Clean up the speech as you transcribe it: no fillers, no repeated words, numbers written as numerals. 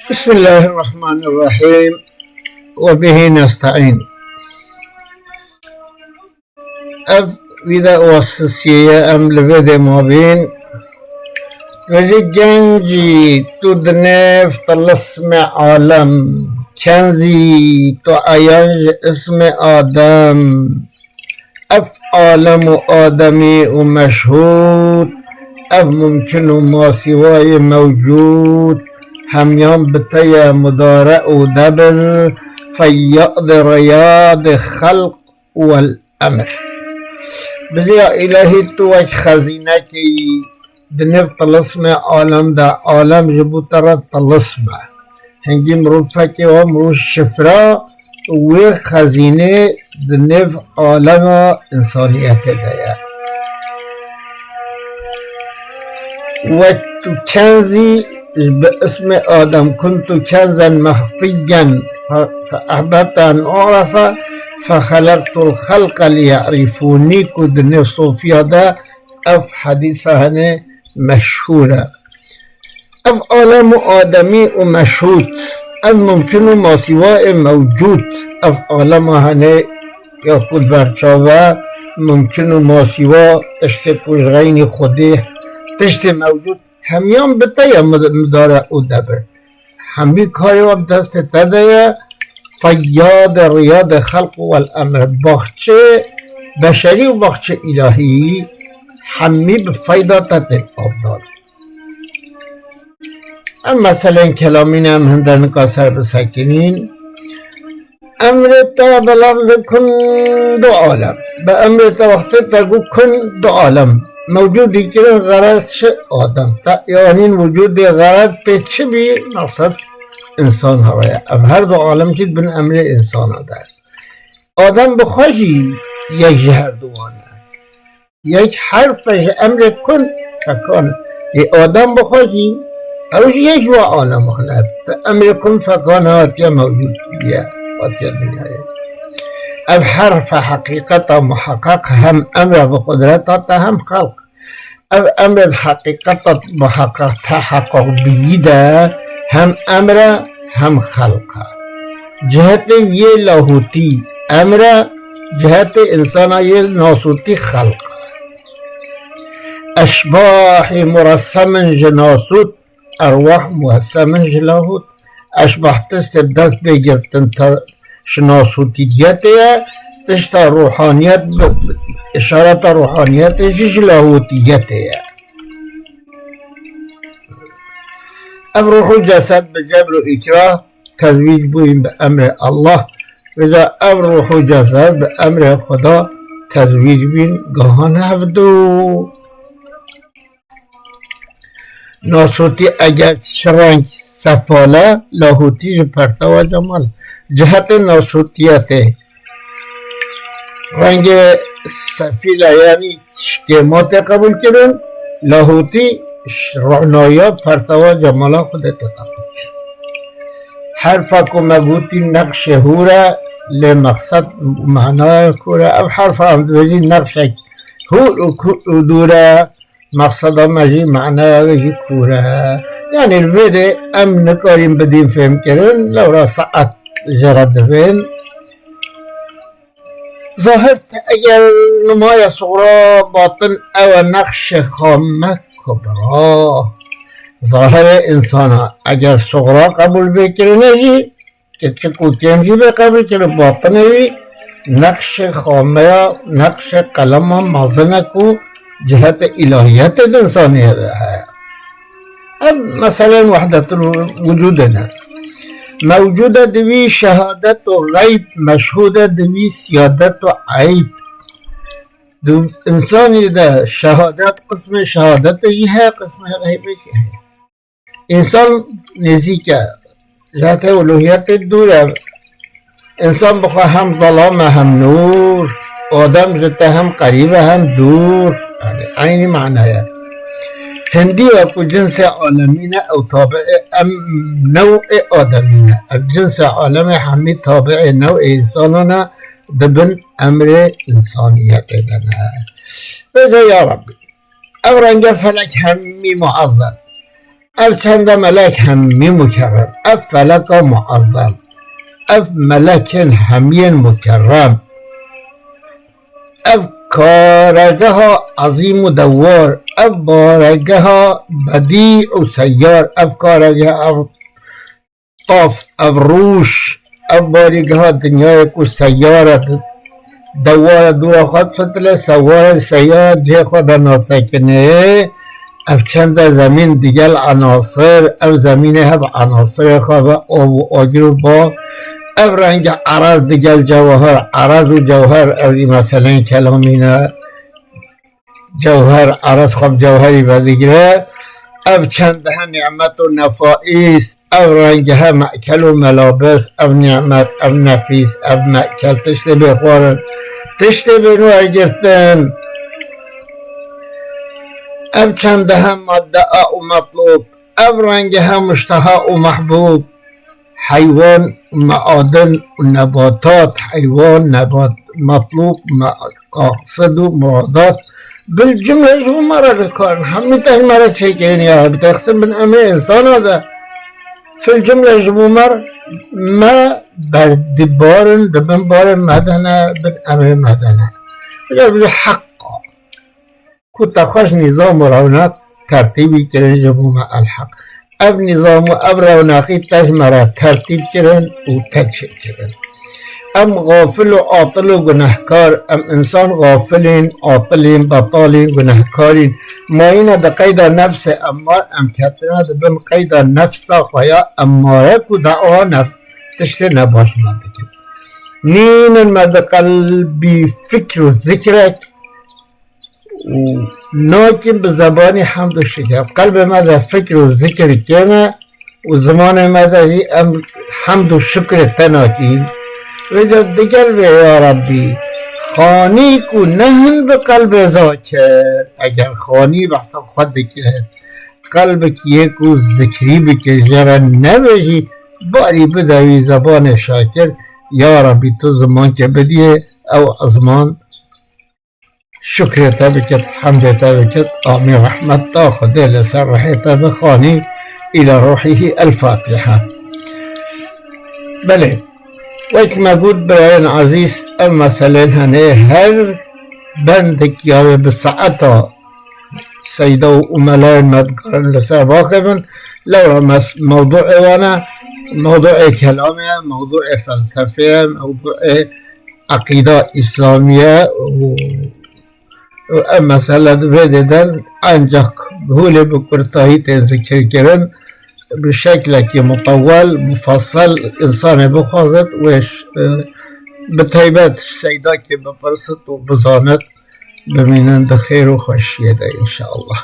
بسم الله الرحمن الرحيم وبه نستعين. اف vida واسسية ام لبدا ما بين وجي جنجي تدنف طلسم عالم كنزي تعيش اسم آدم اف عالم آدمي ومشهود اف ممكن ما سواي موجود هميان بتيا مضارع ودبر فياض رياض خلق والأمر بجا إلهي توش خزينة كي دنب طلسمة عالم دا عالم جبو ترى طلسمة هنجي مروفة كي ومروش شفرة وخزينة دنب عالم إنسانية دايا وتكنزي باسم آدم كنت كنزا مخفيا فأحببت أن أعرف فخلقت الخلق ليعرفوني كدن صوفيا دا أف حديثة مشهورة أف عالم آدمي ومشهود أف ممكن ما سواء موجود أف عالم هنه يقول برشاوة ممكن ما سواء تشتكوش غين خوده تشت موجود همیان بتایا مدارع او دبر همی کاری و دست تدایا فیاد ریاض خلق والامر باخچه بشری و باخچه الهی همی بفیداتت الافضال اما مثلا کلامین هم هندن کاسر بسکنین امر تا بلفظ کن دو عالم به امر تا وقت تگو کن دو عالم موجودی که غرض آدم تا یعنی وجود غرض پیچ بی مقصد انسان هوایه اب هر دو عالم چید بن امر انسان دار آدم بخواهی یک جهر دوانه یک حرف امر کن فکان آدم بخواهی اوش یک و عالم خلاب امر کن فکان هاتیا موجود بیا هاتیا دنیایه اب حرف حقيقة محقق هم امر بقدرته هم خلق اب امر حقيقة محقق تحقق بيده هم امر هم خلق جهت یہ لاهوتی امر جهت انسان یہ ناسوتی خلق اشباح مرسم جناسوت ارواح مرسم جلاهوت اشباح تستبدست بگرتن شناسوتیتیه تشتا روحانیت اشارت روحانیت جش لاهوتیتیه اب روح و جسد به جبر و اکراه تزویج بویم به امر الله وذا اب روح و جسد به امر خدا تزویج بین گاهان هفدو ناسوتی اگر شرنگ سفاله لاهوتی پرتوا جمال جهت ناسوتیت رنگ سفیله یعنی شکمات قبول کردن لاهوتی رعنایا پرتوا جمالا خودت قبول کرد حرفک و مگوتی نقش هوره لمقصد معنای کوره او حرف همدوزی نقشک هور و دوره مقصد مجی معنای کوره يعني الفيدي ام نكارين بدين فهم كرن لو را ساعت جرد فين ظاهر اگر نمای صغرا باطن او نقش خامه کبرا ظاهر انسان اگر صغرا قبول بکرنه جی که چکو تیم جی قبول کرن باطنه جی نقش خامه نقش قلم مازنه کو جهت الهیت انسانیت ہے اب مثلا وحدة وجودنا موجودة دوی شهادت و غیب مشهودة دوی سیادت و عیب دو انسانی ده شهادت قسم شهادت یہ ہے قسم غیب یہ ہے انسان نزی که ذات الوهیت دور ہے انسان بخواه هم ظلام هم نور آدم ذات هم قریب هم دور يعني عین معنی ہے هندي وكو جنس عالمين او تابع ام نوع آدمين الجنس عالمي حمي تابع نوع انساننا ضمن امر انسانيت دنا بذا يا ربي او رنجا فلك همي معظم اف چند ملک همی مکرم، اف فلک معظم، اف ملک همی مکرم، اف کارگه ها عظیم و دوار، اف بارگه ها بدیع و سیار، اف کارگه اف طاف، اف روش، اف بارگه ها دنیای کو سیار دوار دور خود فتله، سوار سیار جه خود ناسکنه. اف چند زمین دیگل عناصر، اف زمین هب عناصر خواه آب و آجر و با، اف رنگ عرض دیگل جوهر، عرض و جوهر اوی مثلا کلامینه جوهر عرض خواب جوهری و دیگره. اف چند نعمت و نفائیس، اف رنگ ها مأکل و ملابس، اف نعمت اف نفیس اف مأکل تشت بخورن تشت بنوار گرتن. اف چند هم مدعا و مطلوب، اف رنگ هم مشتها و محبوب، حیوان معادن و نباتات، حیوان نبات مطلوب قاصد و مرادات بالجمله شو مرة ركان هم مرة تشيكين يا رب تقسم من أمر إنسان هذا في الجملة جبو ما بردبار دبن بار مدنة بن أمر مدنة بجرب حق كنت خوش نظام رونق ترتيبي كرن جبو ما الحق اب نظام و اب رونقی تجمره ترتیب کرن و تجشع کرن. ام غافل و عاطل و گناهکار، ام انسان غافلین عاطلین بطالین گناهکارین، ما اینا ده قید نفس امار ام کتنا ده بن قید نفس خوایا اماره کو دعوا نفس تشت نباش ما بکن نین ما ده قلبی فکر و ذکرک و ناکن به زبانی حمد و شکر. قلب ماذا فکر و ذکر کنه و زمان ماذا حمد و شکر تناکین و جا دیگر به یا ربی خانی کو نهن به قلب ذاکر. اگر خانی بحثا خود کرد قلب کیه کو ذکری بکر جرا نبشی باری بدوی زبان شاکر. یا ربی تو زمان که بدیه او زمان شكر تبكت حمد تبكت آمين رحمة تاخذ لسر رحيته بخاني إلى روحه الفاتحة. بله وكما قلت براين عزيز أما مثلا هني هر بندك يا بساعتها سيدة وملاين ما تقارن لسر باقبا لو رمس موضوع وانا موضوع كلامي موضوع فلسفة موضوع عقيدة إسلامية مثلا بددن ancak böyle bir kurtayı tezkir keren بشكل مطول مفصل إنسان بخاطر وش بتيبات السيدة كي بفرصت وبزانت بمنان بخير وخشية إن شاء الله.